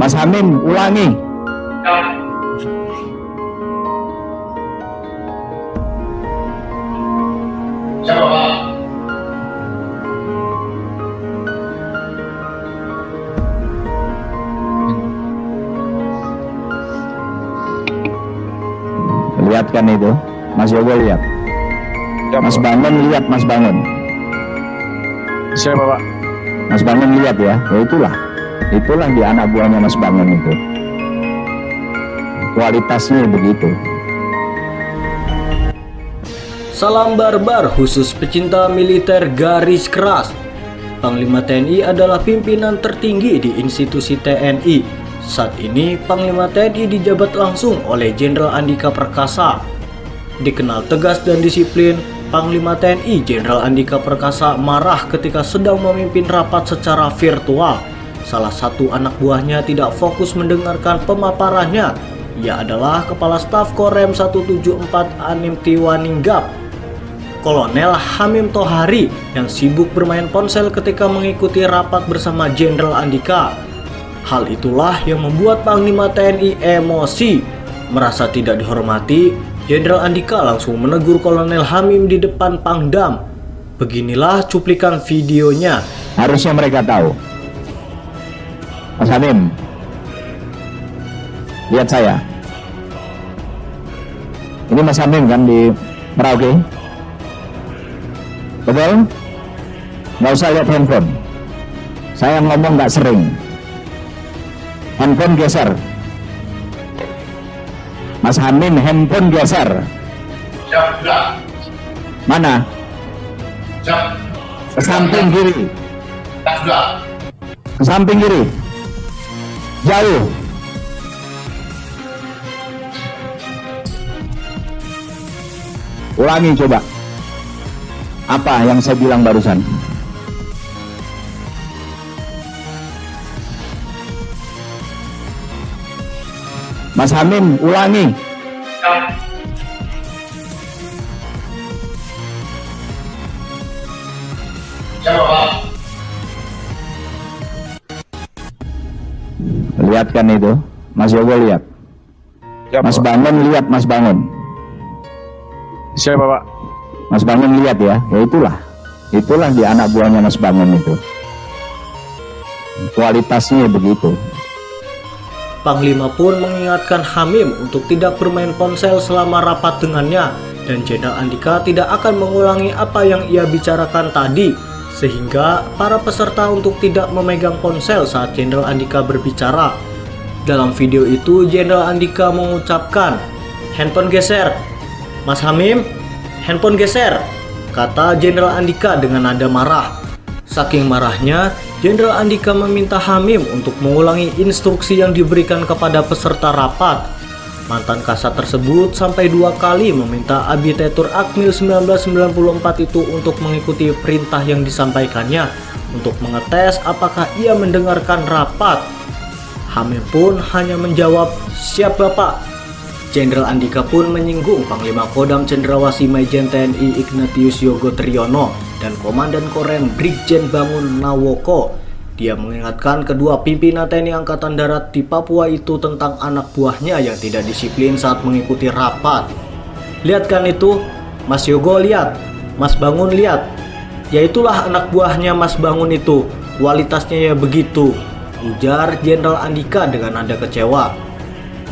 Mas Hamim, ulangi. Siapa Pak? Lihat kan itu, Mas Yogo lihat. Mas Bangun lihat, Mas Bangun. Siapa Pak? Mas Bangun lihat ya, itulah di anak buahnya Mas Bangun itu. Kualitasnya begitu. Salam barbar khusus pecinta militer garis keras. Panglima TNI adalah pimpinan tertinggi di institusi TNI. Saat ini Panglima TNI dijabat langsung oleh Jenderal Andika Perkasa. Dikenal tegas dan disiplin, Panglima TNI Jenderal Andika Perkasa marah ketika sedang memimpin rapat secara virtual. Salah satu anak buahnya tidak fokus mendengarkan pemaparannya. Ia adalah Kepala Staf Korem 174 Anim Tiwaninggap, Kolonel Hamim Tohari, yang sibuk bermain ponsel ketika mengikuti rapat bersama Jenderal Andika. Hal itulah yang membuat Panglima TNI emosi. Merasa tidak dihormati, Jenderal Andika langsung menegur Kolonel Hamim di depan Pangdam. Beginilah cuplikan videonya. Harusnya mereka tahu. Mas Hamim, lihat saya. Ini Mas Hamim kan di Merauke? Betul? Nggak usah lihat handphone. Saya ngomong nggak sering. Handphone geser. Mas Hamim, handphone geser. Siap, sudah. Mana? Siap. Ke samping kiri. Tak sudah. Ke samping kiri. Jauh. Ulangi coba. Apa yang saya bilang barusan? Mas Hamim, ulangi. Siap. Siapa Pak? Lihat kan itu, Mas Yogo lihat. Siapa Mas Pak? Bangun lihat, Mas Bangun. Siapa Pak? Mas Bangun lihat ya, itulah di anak buahnya Mas Bangun itu. Kualitasnya begitu. Panglima pun mengingatkan Hamim untuk tidak bermain ponsel selama rapat dengannya, dan Jenderal Andika tidak akan mengulangi apa yang ia bicarakan tadi, sehingga para peserta untuk tidak memegang ponsel saat Jenderal Andika berbicara. Dalam video itu Jenderal Andika mengucapkan, "Handphone geser." "Mas Hamim, handphone geser," kata Jenderal Andika dengan nada marah. Saking marahnya, Jenderal Andika meminta Hamim untuk mengulangi instruksi yang diberikan kepada peserta rapat. Mantan Kasat tersebut sampai 2 kali meminta Abitatur Akmil 1994 itu untuk mengikuti perintah yang disampaikannya untuk mengetes apakah ia mendengarkan rapat. Hamim pun hanya menjawab, "Siap Bapak." Jenderal Andika pun menyinggung Panglima Kodam Cendrawasih Majen TNI Ignatius Yogo Triyono dan Komandan Korem Brigjen Bangun Nawoko. Dia mengingatkan kedua pimpinan TNI Angkatan Darat di Papua itu tentang anak buahnya yang tidak disiplin saat mengikuti rapat. Lihat kan itu, Mas Yogo lihat, Mas Bangun lihat. Ya itulah anak buahnya Mas Bangun itu, kualitasnya ya begitu, ujar Jenderal Andika dengan nada kecewa.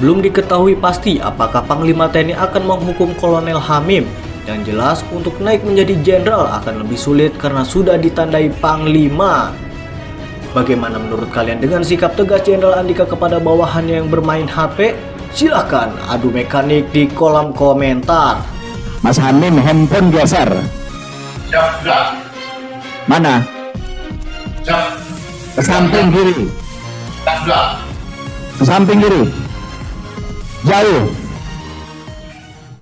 Belum diketahui pasti apakah Panglima TNI akan menghukum Kolonel Hamim. Yang jelas untuk naik menjadi jenderal akan lebih sulit karena sudah ditandai Panglima. Bagaimana menurut kalian dengan sikap tegas Jenderal Andika kepada bawahannya yang bermain HP? Silahkan adu mekanik di kolom komentar. Mas Hamim, handphone geser. Siap, sudah. Mana? Siap. Ke samping kiri. Tak sudah. Ke samping kiri. Jauh.